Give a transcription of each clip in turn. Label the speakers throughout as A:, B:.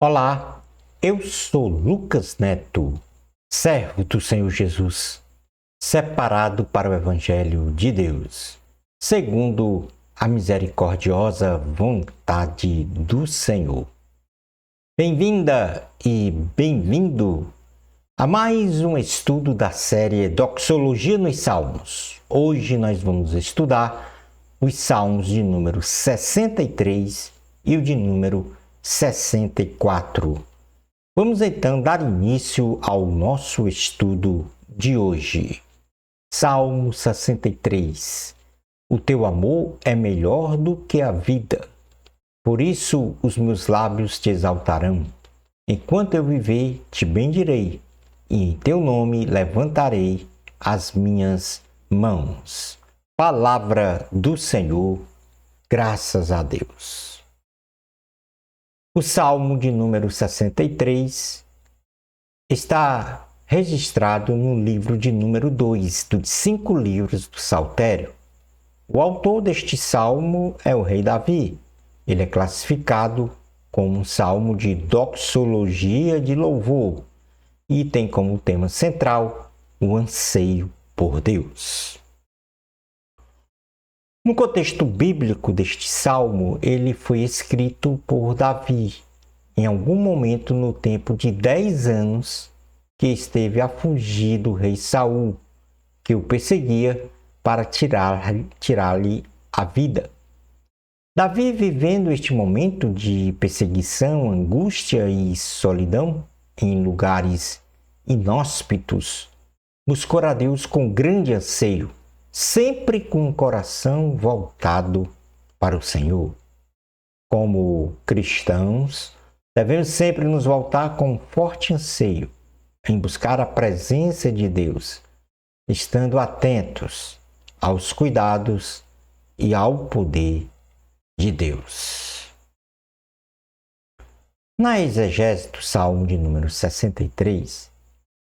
A: Olá, eu sou Lucas Neto, servo do Senhor Jesus, separado para o Evangelho de Deus, segundo a misericordiosa vontade do Senhor. Bem-vinda e bem-vindo a mais um estudo da série Doxologia nos Salmos. Hoje nós vamos estudar os Salmos de número 63 e o de número 64. Vamos então dar início ao nosso estudo de hoje. Salmo 63. O teu amor é melhor do que a vida. Por isso os meus lábios te exaltarão. Enquanto eu viver, te bendirei, e em teu nome levantarei as minhas mãos. Palavra do Senhor, graças a Deus. O Salmo de número 63 está registrado no livro de número 2 dos 5 livros do Saltério. O autor deste salmo é o rei Davi. Ele é classificado como um salmo de doxologia de louvor e tem como tema central o anseio por Deus. No contexto bíblico deste salmo, ele foi escrito por Davi, em algum momento no tempo de 10 anos que esteve a fugir do rei Saul, que o perseguia para tirar-lhe a vida. Davi, vivendo este momento de perseguição, angústia e solidão em lugares inóspitos, buscou a Deus com grande anseio, sempre com o coração voltado para o Senhor. Como cristãos, devemos sempre nos voltar com forte anseio em buscar a presença de Deus, estando atentos aos cuidados e ao poder de Deus. Na exegese do Salmo de número 63,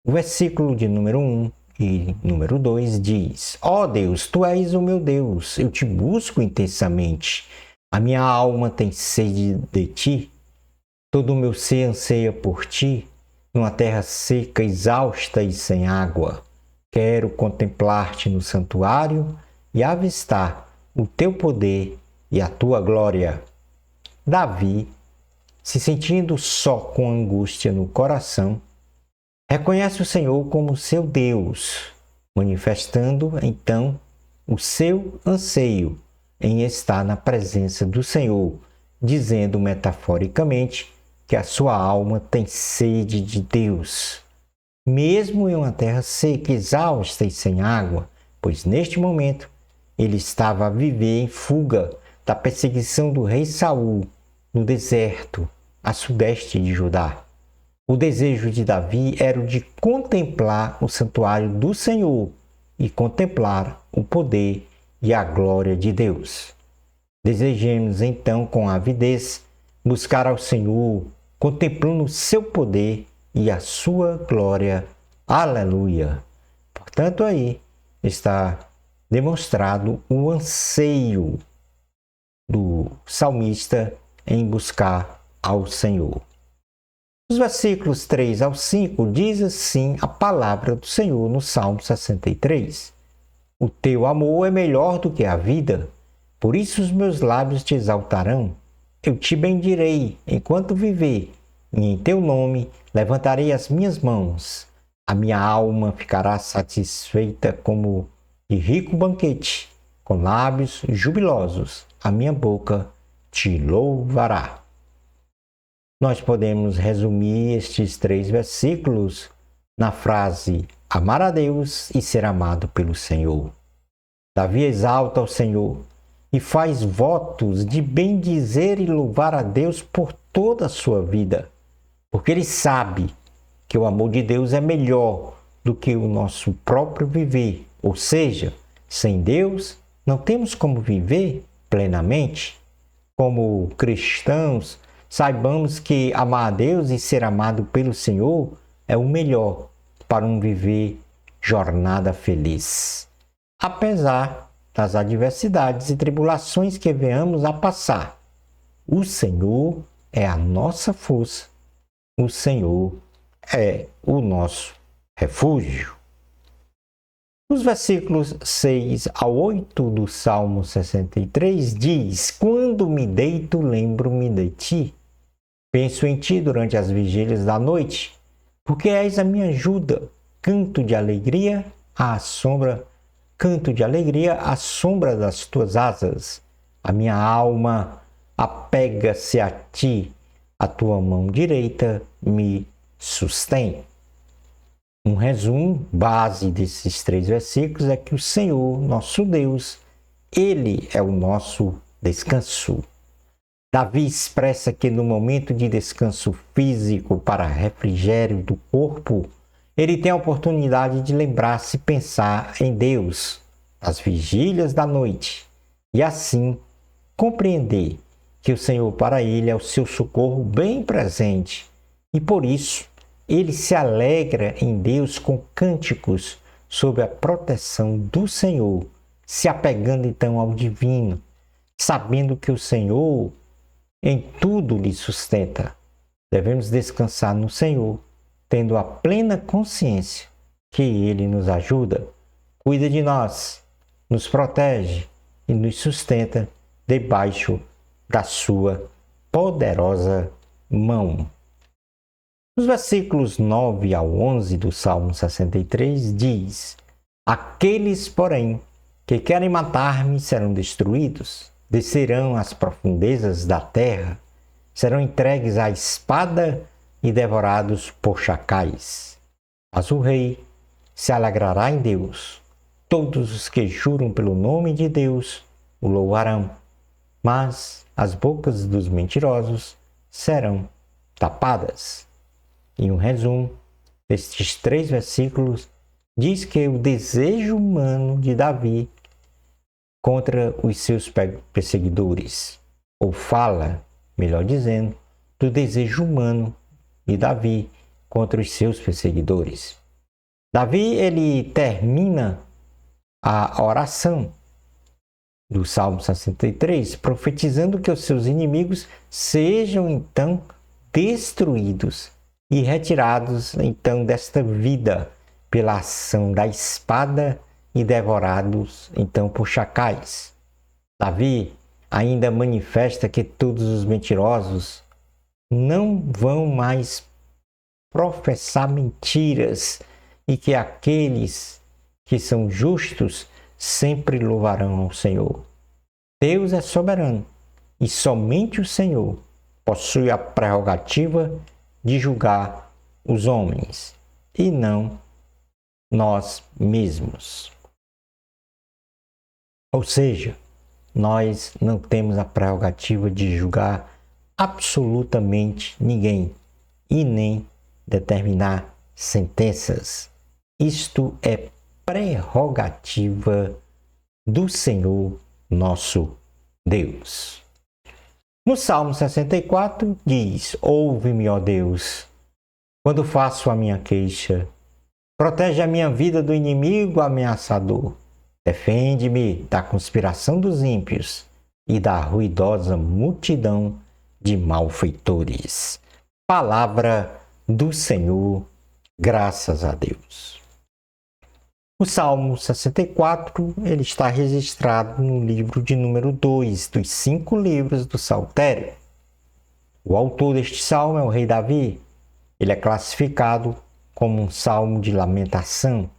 A: o versículo de número 1 e número 2 diz: Ó Deus, Tu és o meu Deus, eu te busco intensamente. A minha alma tem sede de Ti, todo o meu ser anseia por Ti, numa terra seca, exausta e sem água. Quero contemplar-Te no santuário e avistar o Teu poder e a Tua glória. Davi, se sentindo só com angústia no coração, reconhece o Senhor como seu Deus, manifestando, então, o seu anseio em estar na presença do Senhor, dizendo metaforicamente que a sua alma tem sede de Deus, mesmo em uma terra seca, exausta e sem água, pois neste momento ele estava a viver em fuga da perseguição do rei Saul no deserto, a sudeste de Judá. O desejo de Davi era o de contemplar o santuário do Senhor e contemplar o poder e a glória de Deus. Desejemos então com avidez buscar ao Senhor, contemplando o seu poder e a sua glória. Aleluia! Portanto, aí está demonstrado o anseio do salmista em buscar ao Senhor. Os versículos 3 ao 5 diz assim a palavra do Senhor no Salmo 63. O teu amor é melhor do que a vida, por isso os meus lábios te exaltarão. Eu te bendirei enquanto viver, e em teu nome levantarei as minhas mãos. A minha alma ficará satisfeita como de rico banquete, com lábios jubilosos, a minha boca te louvará. Nós podemos resumir estes 3 versículos na frase amar a Deus e ser amado pelo Senhor. Davi exalta ao Senhor e faz votos de bendizer e louvar a Deus por toda a sua vida, porque ele sabe que o amor de Deus é melhor do que o nosso próprio viver, ou seja, sem Deus não temos como viver plenamente. Como cristãos, saibamos que amar a Deus e ser amado pelo Senhor é o melhor para um viver jornada feliz. Apesar das adversidades e tribulações que venhamos a passar, o Senhor é a nossa força o Senhor é o nosso refúgio. Os versículos 6 ao 8 do Salmo 63 diz: Quando me deito, lembro-me de ti. Penso em ti durante as vigílias da noite, porque és a minha ajuda. Canto de alegria à sombra das tuas asas. A minha alma apega-se a ti, a tua mão direita me sustém. Um resumo base desses 3 versículos é que o Senhor, nosso Deus, Ele é o nosso descanso. Davi expressa que no momento de descanso físico para refrigério do corpo, ele tem a oportunidade de lembrar-se e pensar em Deus nas vigílias da noite e assim compreender que o Senhor para ele é o seu socorro bem presente e por isso ele se alegra em Deus com cânticos sob a proteção do Senhor, se apegando então ao divino, sabendo que o Senhor em tudo lhe sustenta. Devemos descansar no Senhor, tendo a plena consciência que Ele nos ajuda, cuida de nós, nos protege e nos sustenta debaixo da sua poderosa mão. Nos versículos 9 ao 11 do Salmo 63 diz: Aqueles, porém, que querem matar-me serão destruídos, descerão às profundezas da terra, serão entregues à espada e devorados por chacais. Mas o rei se alegrará em Deus. Todos os que juram pelo nome de Deus o louvarão, mas as bocas dos mentirosos serão tapadas. Em um resumo, estes 3 versículos diz que o desejo humano de Davi contra os seus perseguidores, ou fala, melhor dizendo, do desejo humano de Davi contra os seus perseguidores. Davi, ele termina a oração do Salmo 63, profetizando que os seus inimigos sejam então destruídos e retirados então desta vida pela ação da espada e devorados então por chacais. Davi ainda manifesta que todos os mentirosos não vão mais professar mentiras e que aqueles que são justos sempre louvarão ao Senhor. Deus é soberano e somente o Senhor possui a prerrogativa de julgar os homens e não nós mesmos. Ou seja, nós não temos a prerrogativa de julgar absolutamente ninguém e nem determinar sentenças. Isto é prerrogativa do Senhor nosso Deus. No Salmo 64 diz: Ouve-me, ó Deus, quando faço a minha queixa. Protege a minha vida do inimigo ameaçador. Defende-me da conspiração dos ímpios e da ruidosa multidão de malfeitores. Palavra do Senhor, graças a Deus. O Salmo 64 ele está registrado no livro de número 2 dos 5 livros do Saltério. O autor deste salmo é o rei Davi. Ele é classificado como um salmo de lamentação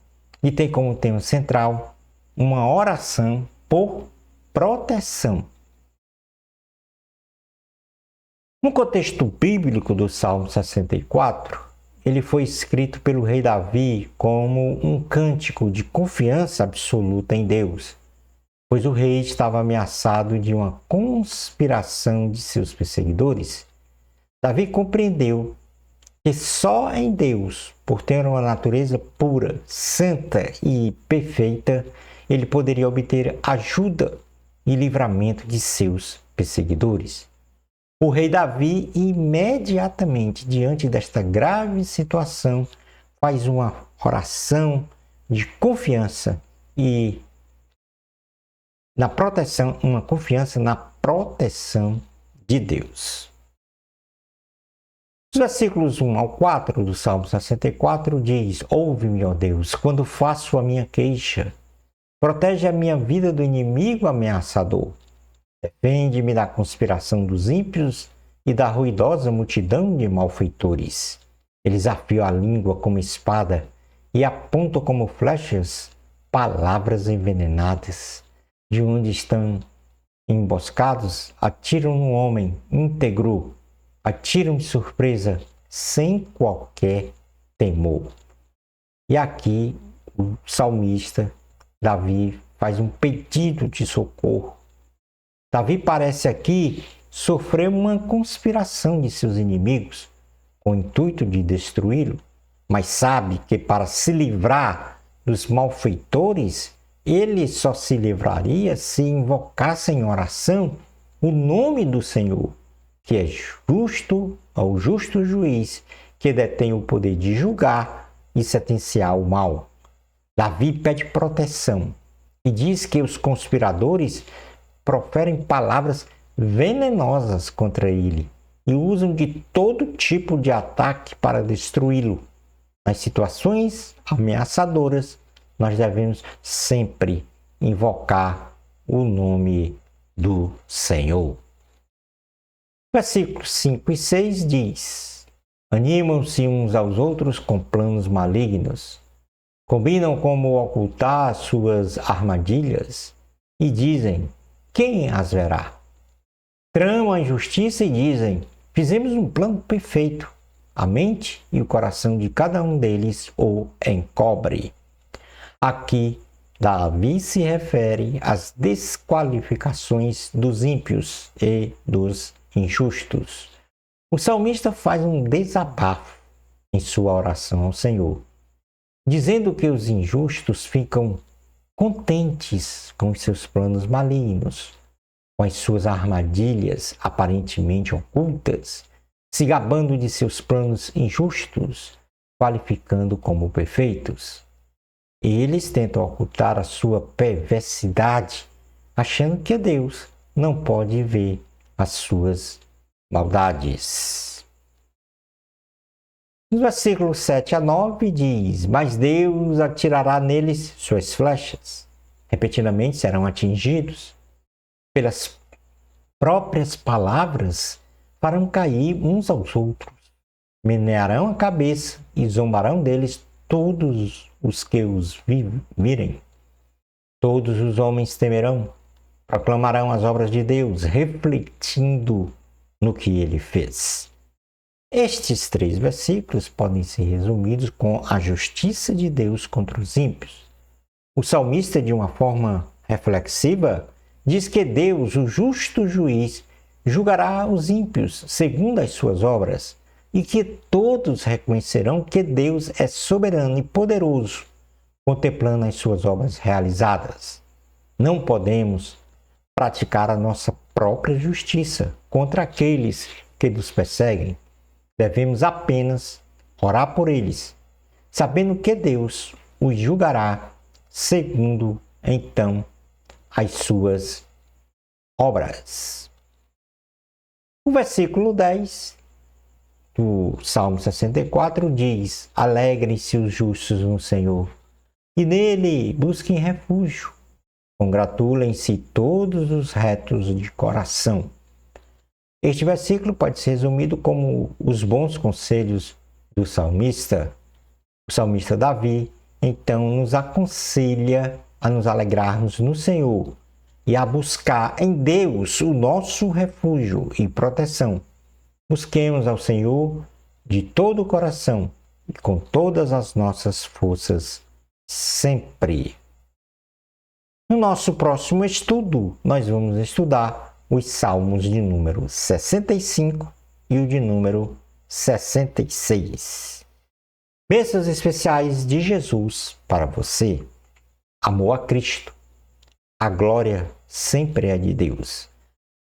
A: e tem como tema central uma oração por proteção. No contexto bíblico do Salmo 64, ele foi escrito pelo rei Davi como um cântico de confiança absoluta em Deus, pois o rei estava ameaçado de uma conspiração de seus perseguidores. Davi compreendeu que só em Deus, por ter uma natureza pura, santa e perfeita, ele poderia obter ajuda e livramento de seus perseguidores. O rei Davi, imediatamente diante desta grave situação, faz uma oração de confiança e uma confiança na proteção de Deus. Os versículos 1 ao 4 do Salmo 64 diz: Ouve-me, ó Deus, quando faço a minha queixa. Protege a minha vida do inimigo ameaçador. Defende-me da conspiração dos ímpios e da ruidosa multidão de malfeitores. Eles afiam a língua como espada e apontam como flechas palavras envenenadas. De onde estão emboscados, atiram no homem íntegro, atiram de surpresa sem qualquer temor. E aqui o salmista Davi faz um pedido de socorro. Davi parece aqui sofrer uma conspiração de seus inimigos com o intuito de destruí-lo, mas sabe que para se livrar dos malfeitores, ele só se livraria se invocasse em oração o nome do Senhor, que é justo, o justo juiz, que detém o poder de julgar e sentenciar o mal. Davi pede proteção e diz que os conspiradores proferem palavras venenosas contra ele e usam de todo tipo de ataque para destruí-lo. Nas situações ameaçadoras, nós devemos sempre invocar o nome do Senhor. Versículos 5 e 6 diz: Animam-se uns aos outros com planos malignos, combinam como ocultar suas armadilhas e dizem: quem as verá? Tramam a injustiça e dizem: fizemos um plano perfeito. A mente e o coração de cada um deles o encobre. Aqui, Davi se refere às desqualificações dos ímpios e dos injustos. O salmista faz um desabafo em sua oração ao Senhor, dizendo que os injustos ficam contentes com os seus planos malignos, com as suas armadilhas aparentemente ocultas, se gabando de seus planos injustos, qualificando como perfeitos. Eles tentam ocultar a sua perversidade, achando que Deus não pode ver as suas maldades. Nos versículos 7 a 9 diz: Mas Deus atirará neles suas flechas. Repetidamente serão atingidos. Pelas próprias palavras farão cair uns aos outros. Menearão a cabeça e zombarão deles todos os que os virem. Todos os homens temerão, proclamarão as obras de Deus, refletindo no que ele fez. Estes 3 versículos podem ser resumidos com a justiça de Deus contra os ímpios. O salmista, de uma forma reflexiva, diz que Deus, o justo juiz, julgará os ímpios segundo as suas obras e que todos reconhecerão que Deus é soberano e poderoso, contemplando as suas obras realizadas. Não podemos praticar a nossa própria justiça contra aqueles que nos perseguem. Devemos apenas orar por eles, sabendo que Deus os julgará segundo, então, as suas obras. O versículo 10 do Salmo 64 diz: Alegrem-se os justos no Senhor, e nele busquem refúgio. Congratulem-se todos os retos de coração. Este versículo pode ser resumido como os bons conselhos do salmista. O salmista Davi, então, nos aconselha a nos alegrarmos no Senhor e a buscar em Deus o nosso refúgio e proteção. Busquemos ao Senhor de todo o coração e com todas as nossas forças, sempre. No nosso próximo estudo, nós vamos estudar os Salmos de número 65 e o de número 66. Bênçãos especiais de Jesus para você. Amor a Cristo. A glória sempre é de Deus.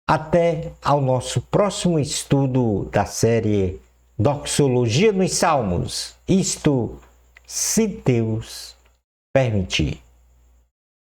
A: Até ao nosso próximo estudo da série Doxologia nos Salmos. Isto, se Deus permitir.